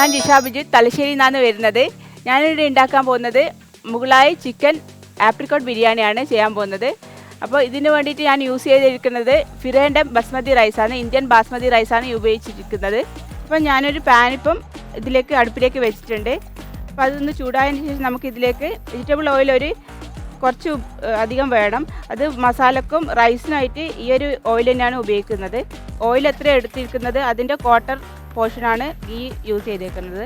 ഞാൻ ജിഷ ബിജിത്ത് തലശ്ശേരിയിൽ നിന്നാണ് വരുന്നത്. ഞാനിവിടെ ഉണ്ടാക്കാൻ പോകുന്നത് മുഗളായി ചിക്കൻ ആപ്രിക്കോട്ട് ബിരിയാണിയാണ് ചെയ്യാൻ പോകുന്നത്. അപ്പോൾ ഇതിന് വേണ്ടിയിട്ട് ഞാൻ യൂസ് ചെയ്തിരിക്കുന്നത് ഫിറേൻ്റെ ബസ്മതി റൈസാണ്, ഇന്ത്യൻ ബാസ്മതി റൈസാണ് ഉപയോഗിച്ചിരിക്കുന്നത്. അപ്പോൾ ഞാനൊരു പാൻ ഇപ്പം ഇതിലേക്ക് അടുപ്പിലേക്ക് വെച്ചിട്ടുണ്ട്. അപ്പോൾ അതൊന്ന് ചൂടായതിന് ശേഷം നമുക്ക് ഇതിലേക്ക് വെജിറ്റബിൾ ഓയിൽ കുറച്ച് അധികം വേണം. അത് മസാലക്കും റൈസിനായിട്ട് ഈ ഒരു ഓയിൽ തന്നെയാണ് ഉപയോഗിക്കുന്നത്. ഓയിൽ എത്ര എടുത്തിരിക്കുന്നത് അതിൻ്റെ ക്വാർട്ടർ പോർഷനാണ് ഈ യൂസ് ചെയ്തേക്കുന്നത്.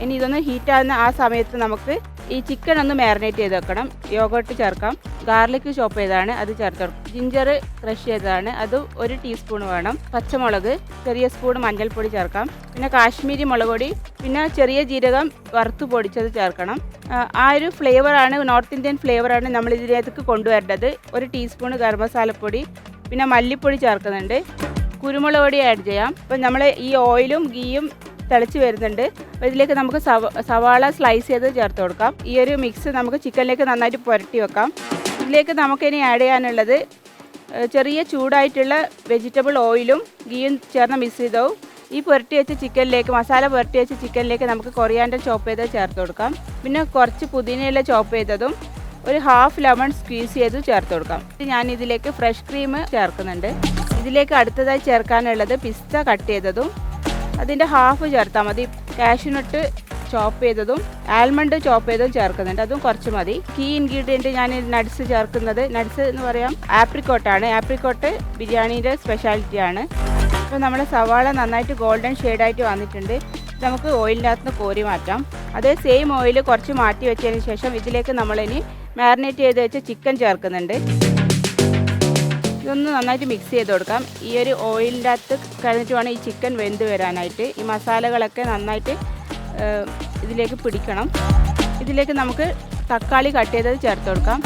ഇനി ഇതൊന്ന് ഹീറ്റാകുന്ന ആ സമയത്ത് നമുക്ക് ഈ ചിക്കൻ ഒന്ന് മാരിനേറ്റ് ചെയ്ത് വെക്കണം. യോഗോട്ട് ചേർക്കാം, ഗാർലിക് ചോപ്പ് ചെയ്താണ് അത് ചേർക്കണം, ജിഞ്ചർ ക്രഷ് ചെയ്തതാണ് അത് 1 ടീസ്പൂൺ വേണം, പച്ചമുളക് ചെറിയ സ്പൂൺ മഞ്ഞൾപ്പൊടി ചേർക്കാം, പിന്നെ കാശ്മീരി മുളക് പൊടി, പിന്നെ ചെറിയ ജീരകം വറുത്ത് പൊടിച്ചത് ചേർക്കണം. ആ ഒരു ഫ്ലേവറാണ്, നോർത്ത് ഇന്ത്യൻ ഫ്ലേവറാണ് നമ്മൾ ഇതിലേക്ക് കൊണ്ടുവരേണ്ടത്. 1 ടീസ്പൂൺ ഗരം മസാലപ്പൊടി, പിന്നെ മല്ലിപ്പൊടി ചേർക്കുന്നുണ്ട്, കുരുമുളക് പൊടി ആഡ് ചെയ്യാം. അപ്പം നമ്മൾ ഈ ഓയിലും ഗീയും തിളച്ച് വരുന്നുണ്ട്. അപ്പോൾ ഇതിലേക്ക് നമുക്ക് സവാള സ്ലൈസ് ചെയ്ത് ചേർത്ത് കൊടുക്കാം. ഈ ഒരു മിക്സ് നമുക്ക് ചിക്കനിലേക്ക് നന്നായിട്ട് പുരട്ടി വെക്കാം. ഇതിലേക്ക് നമുക്കിനി ആഡ് ചെയ്യാനുള്ളത് ചെറിയ ചൂടായിട്ടുള്ള വെജിറ്റബിൾ ഓയിലും ഗീയും ചേർന്ന മിക്സ് ചെയ്തവും ഈ പുരട്ടി വെച്ച ചിക്കനിലേക്ക്, മസാല പുരട്ടി വെച്ച ചിക്കനിലേക്ക് നമുക്ക് കൊറിയാൻഡർ ചോപ്പ് ചെയ്ത് ചേർത്ത് കൊടുക്കാം. പിന്നെ കുറച്ച് പുതിനയില ചോപ്പ് ചെയ്തതും 1/2 ലെമൺ സ്ക്വീസ് ചെയ്ത് ചേർത്ത് കൊടുക്കാം. ഞാൻ ഇതിലേക്ക് ഫ്രഷ് ക്രീം ചേർക്കുന്നുണ്ട്. ഇതിലേക്ക് അടുത്തതായി ചേർക്കാനുള്ളത് പിസ്ത കട്ട് ചെയ്തതും അതിൻ്റെ ഹാഫ് ചേർത്താൽ മതി. കാഷ്യൂനട്ട് ചോപ്പ് ചെയ്തതും ആൽമണ്ട് ചോപ്പ് ചെയ്തതും ചേർക്കുന്നുണ്ട്, അതും കുറച്ച് മതി. കീ ഇൻഗ്രീഡിയൻറ്റ് ഞാൻ നട്ട്സ് ചേർക്കുന്നത്, നട്ട്സ് എന്ന് പറയാം ആപ്രിക്കോട്ടാണ്. ആപ്രിക്കോട്ട് ബിരിയാണീൻ്റെ സ്പെഷ്യാലിറ്റിയാണ്. അപ്പോൾ നമ്മുടെ സവാള നന്നായിട്ട് ഗോൾഡൻ ഷെയ്ഡായിട്ട് വന്നിട്ടുണ്ട്. നമുക്ക് ഓയിലിൻ്റെ അകത്ത് കോരി മാറ്റാം. അതേ സെയിം ഓയിൽ കുറച്ച് മാറ്റി വെച്ചതിന് ശേഷം ഇതിലേക്ക് നമ്മളിനി മാരിനേറ്റ് ചെയ്ത് വെച്ച ചിക്കൻ ചേർക്കുന്നുണ്ട്. ഇതൊന്ന് നന്നായിട്ട് മിക്സ് ചെയ്ത് കൊടുക്കാം. ഈ ഒരു ഓയിലിൻ്റെ അകത്ത് കഴിഞ്ഞിട്ട് വേണം ഈ ചിക്കൻ വെന്ത് വരാനായിട്ട്. ഈ മസാലകളൊക്കെ നന്നായിട്ട് ഇതിലേക്ക് പിടിക്കണം. ഇതിലേക്ക് നമുക്ക് തക്കാളി കട്ട് ചെയ്തത് ചേർത്ത് കൊടുക്കാം.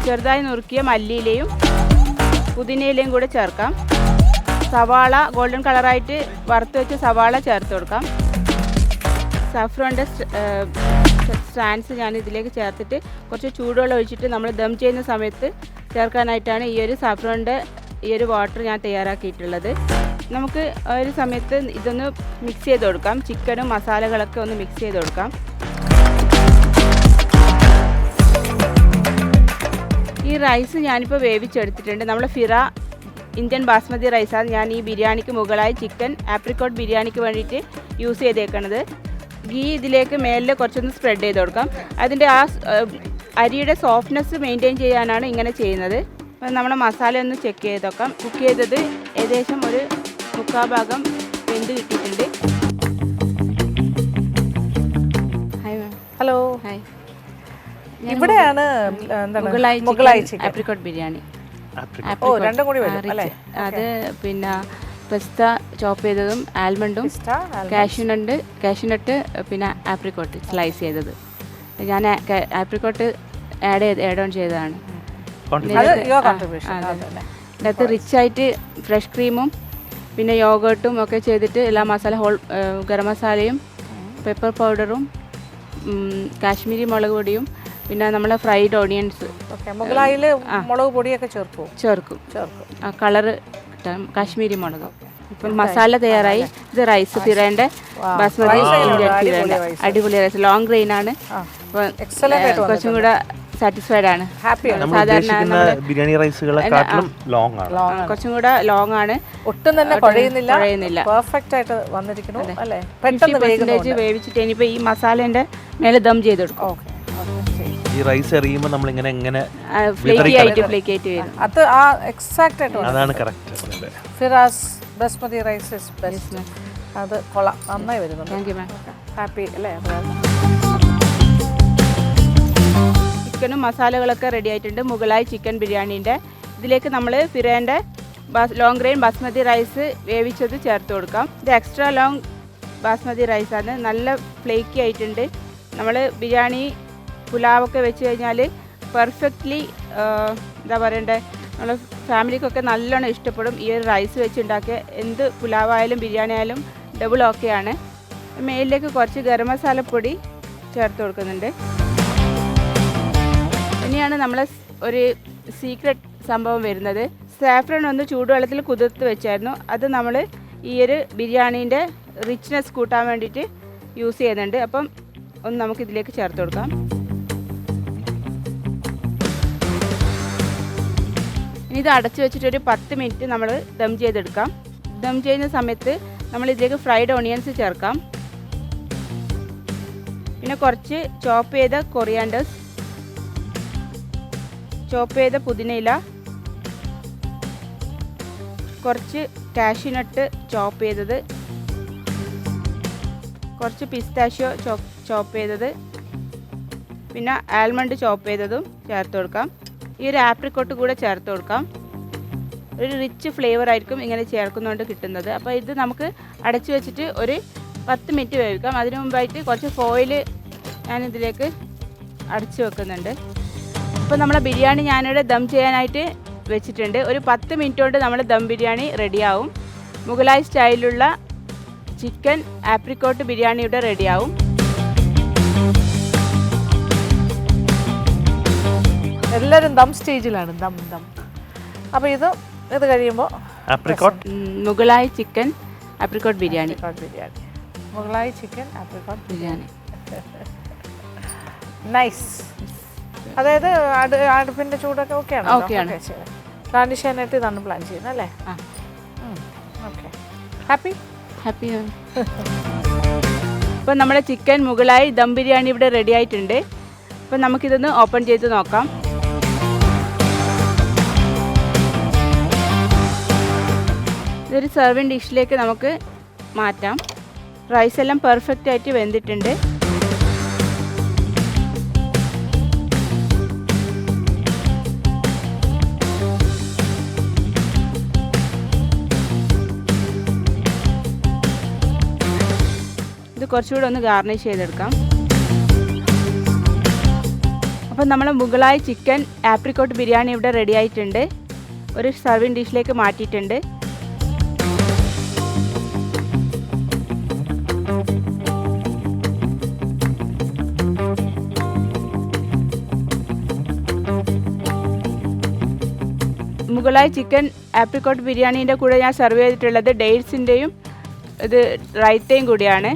ചെറുതായി നുറുക്കിയ മല്ലിയിലയും പുതിനയിലയും കൂടെ ചേർക്കാം. സവാള ഗോൾഡൻ കളറായിട്ട് വറുത്ത് വെച്ച സവാള ചേർത്ത് കൊടുക്കാം. സഫ്രോൻ്റെ സ്റ്റാൻഡ്സ് ഞാൻ ഇതിലേക്ക് ചേർത്തിട്ട് കുറച്ച് ചൂടുവെള്ളം ഒഴിച്ചിട്ട് നമ്മൾ ദം ചെയ്യുന്ന സമയത്ത് ചേർക്കാനായിട്ടാണ് ഈ ഒരു സാഫ്രോണിൻ്റെ ഈ ഒരു വാട്ടർ ഞാൻ തയ്യാറാക്കിയിട്ടുള്ളത്. നമുക്ക് ഒരു സമയത്ത് ഇതൊന്ന് മിക്സ് ചെയ്ത് കൊടുക്കാം. ചിക്കനും മസാലകളൊക്കെ ഒന്ന് മിക്സ് ചെയ്ത് കൊടുക്കാം. ഈ റൈസ് ഞാനിപ്പോൾ വേവിച്ചെടുത്തിട്ടുണ്ട്. നമ്മൾ ഫിറ ഇന്ത്യൻ ബാസ്മതി റൈസാണ് ഞാൻ ഈ ബിരിയാണിക്ക് മുകളായി ചിക്കൻ ആപ്രിക്കോട്ട് ബിരിയാണിക്ക് വേണ്ടിയിട്ട് യൂസ് ചെയ്തേക്കുന്നത്. ഗീ ഇതിലേക്ക് മേലിൽ കുറച്ചൊന്ന് സ്പ്രെഡ് ചെയ്ത് കൊടുക്കാം. അതിൻ്റെ ആ അരിയുടെ സോഫ്റ്റ്നെസ് മെയിൻറ്റെയിൻ ചെയ്യാനാണ് ഇങ്ങനെ ചെയ്യുന്നത്. അപ്പം നമ്മുടെ മസാല ഒന്ന് ചെക്ക് ചെയ്ത് നോക്കാം. കുക്ക് ചെയ്തത് ഏകദേശം ഒരു 3/4 ഭാഗം വെന്ത് കിട്ടിയിട്ടുണ്ട്. Hi ma'am. ഹലോ. ഹായ്. ഇവിടെയാണ് മുഗളായി ആപ്രിക്കോട്ട് ബിരിയാണി. രണ്ടും കൂടി വരും അല്ലേ? അത് പിന്നെ പിസ്ത ചോപ്പ് ചെയ്തതും ആൽമണ്ടും കാഷ്യൂനട്ട് പിന്നെ ആപ്രിക്കോട്ട് സ്ലൈസ് ചെയ്തത്. ഞാൻ ആപ്രിക്കോട്ട് ആഡ് ഓൺ ചെയ്തതാണ്. അതിനകത്ത് റിച്ചായിട്ട് ഫ്രഷ് ക്രീമും പിന്നെ യോഗേർട്ടും ഒക്കെ ചെയ്തിട്ട് എല്ലാ മസാല ഗരം മസാലയും പെപ്പർ പൗഡറും കാശ്മീരി മുളക് പൊടിയും പിന്നെ നമ്മളെ ഫ്രൈഡ് ഓണിയൻസ് മുളക് പൊടിയൊക്കെ ചേർക്കും. ആ കളറ് കാശ്മീരി മുളക്. ഇപ്പം മസാല തയ്യാറായി. ഇത് റൈസ് ഫിറേൻ്റെ ബാസ്മതി ഇന്ത്യൻ ഫിറേൻ്റെ അടിപൊളി റൈസ്, ലോങ് ഗ്രെയിൻ ആണ്. അപ്പോൾ കുറച്ചും കൂടെ സാറ്റിസ്ഫൈഡ് ആണ്. സാധാരണ ബിരിയാണി റൈസുകളെക്കാളും കുറച്ചും കൂടെ ലോങ് ആണ്. ഒട്ടും തന്നെ കുഴയുന്നില്ല. പെർഫെക്റ്റ് ആയിട്ട് വന്നിരിക്കുന്നു അല്ലേ? പെട്ടെന്ന് വേവിച്ചിട്ട് ഇനിയിപ്പോൾ ഈ മസാലേൻ്റെ മേലെ ദം ചെയ്ത് കൊടുക്കും. ഈ റൈസ് എറിയുമ്പോൾ നമ്മൾ ഇങ്ങനെ ഫ്ലേക്കി ആയിട്ട് വരും. അത് ആ എക്സാക്റ്റ് ആയിട്ട് അതാണ് correct. Firas basmati rice is best. അത് കൊള്ളാം, നന്നായി വരുന്നുണ്ട്. Thank you ma'am. ഹാപ്പി അല്ലേ? ചിക്കനും മസാലകളൊക്കെ റെഡി ആയിട്ടുണ്ട്. മുഗളായി ചിക്കൻ ബിരിയാണീൻ്റെ ഇതിലേക്ക് നമ്മൾ ഫിറേൻ്റെ ലോങ് ഗ്രെയിൻ ബാസ്മതി റൈസ് വേവിച്ചത് ചേർത്ത് കൊടുക്കാം. ഇത് എക്സ്ട്രാ ലോങ് ബാസ്മതി റൈസാണ്. നല്ല ഫ്ലേക്കി ആയിട്ടുണ്ട്. നമ്മൾ ബിരിയാണി പുലാവൊക്കെ വെച്ച് കഴിഞ്ഞാൽ പെർഫെക്റ്റ്ലി എന്താ പറയണ്ടേ, നമ്മൾ ഫാമിലിക്കൊക്കെ നല്ലോണം ഇഷ്ടപ്പെടും. ഈ ഒരു റൈസ് വെച്ചുണ്ടാക്കിയ എന്ത് പുലാവായാലും ബിരിയാണി ആയാലും ഡബിൾ ഓക്കെയാണ്. മേലിലേക്ക് കുറച്ച് ഗരം മസാലപ്പൊടി ചേർത്ത് കൊടുക്കുന്നുണ്ട്. ഇനിയാണ് നമ്മളെ ഒരു സീക്രട്ട് സംഭവം വരുന്നത്. സാഫ്രൺ ഒന്ന് ചൂടുവെള്ളത്തിൽ കുതിർത്ത് വെച്ചായിരുന്നു. അത് നമ്മൾ ഈ ഒരു ബിരിയാണീൻ്റെ റിച്ച്നെസ് കൂട്ടാൻ വേണ്ടിയിട്ട് യൂസ് ചെയ്യുന്നുണ്ട്. അപ്പം ഒന്ന് നമുക്ക് ഇതിലേക്ക് ചേർത്ത് കൊടുക്കാം. ഇനി ഇത് അടച്ചു വെച്ചിട്ടൊരു 10 മിനിറ്റ് നമ്മൾ ദം ചെയ്തെടുക്കാം. ദം ചെയ്യുന്ന സമയത്ത് നമ്മൾ ഇതിലേക്ക് ഫ്രൈഡ് ഓണിയൻസ് ചേർക്കാം. പിന്നെ കുറച്ച് ചോപ്പ് ചെയ്ത കൊറിയാൻഡേഴ്സ്, ചോപ്പ് ചെയ്ത പുതിനയില, കുറച്ച് കാഷ്യൂനട്ട് ചോപ്പ് ചെയ്തത്, കുറച്ച് പിസ്താഷ്യോ ചോപ്പ് ചെയ്തത്, പിന്നെ ആൽമണ്ട് ചോപ്പ് ചെയ്തതും ചേർത്ത് കൊടുക്കാം. ഈ ഒരു ആപ്രിക്കോട്ട് കൂടെ ചേർത്ത് കൊടുക്കാം. ഒരു റിച്ച് ഫ്ലേവർ ആയിരിക്കും ഇങ്ങനെ ചേർക്കുന്നതുകൊണ്ട് കിട്ടുന്നത്. അപ്പോൾ ഇത് നമുക്ക് അടച്ചു വെച്ചിട്ട് ഒരു 10 മിനിറ്റ് വേവിക്കാം. അതിനു മുമ്പായിട്ട് കുറച്ച് ഫോയിൽ ഞാനിതിലേക്ക് അടച്ചു വെക്കുന്നുണ്ട്. അപ്പോൾ നമ്മളെ ബിരിയാണി ഞാനിവിടെ ദം ചെയ്യാനായിട്ട് വെച്ചിട്ടുണ്ട്. ഒരു 10 മിനിറ്റ് കൊണ്ട് നമ്മൾ ദം ബിരിയാണി റെഡിയാവും. മുഗലായി സ്റ്റൈലിലുള്ള ചിക്കൻ ആപ്രിക്കോട്ട് ബിരിയാണി ഇവിടെ റെഡിയാവും. എല്ലാവരും ദം സ്റ്റേജിലാണ്. ദം ദം. അപ്പോൾ ഇത് കഴിയുമ്പോൾ apricot Mughlai chicken apricot biryani. Biryani, Mughlai chicken apricot biryani. Nice. അതായത് അടുപ്പിൻ്റെ ചൂടൊക്കെ ഓക്കെയാണ്. ഓക്കെയാണ്. കാണിച്ചാനായിട്ട് ഇതാണ് പ്ലാൻ ചെയ്യുന്നത് അല്ലേ? ആ, ഓക്കെ. ഹാപ്പി ഹാപ്പിയാണ്. അപ്പോൾ നമ്മുടെ ചിക്കൻ മുഗലായി ദം ബിരിയാണി ഇവിടെ റെഡി ആയിട്ടുണ്ട്. അപ്പോൾ നമുക്കിതൊന്ന് ഓപ്പൺ ചെയ്ത് നോക്കാം. ഇതൊരു സെർവിങ് ഡിഷിലേക്ക് നമുക്ക് മാറ്റാം. റൈസ് എല്ലാം പെർഫെക്റ്റ് ആയിട്ട് വെന്തിട്ടുണ്ട്. ഇത് കുറച്ചുകൂടെ ഒന്ന് ഗാർണിഷ് ചെയ്തെടുക്കാം. അപ്പം നമ്മൾ മുഗലായി ചിക്കൻ ആപ്രിക്കോട്ട് ബിരിയാണി ഇവിടെ റെഡി ആയിട്ടുണ്ട്. ഒരു സർവിങ് ഡിഷിലേക്ക് മാറ്റിയിട്ടുണ്ട്. മുഗലായി ചിക്കൻ ആപ്രിക്കോട്ട് ബിരിയാണീൻ്റെ കൂടെ ഞാൻ സെർവ് ചെയ്തിട്ടുള്ളത് ഡേറ്റ്സിൻ്റെയും ഇത് റൈത്തയും കൂടിയാണ്.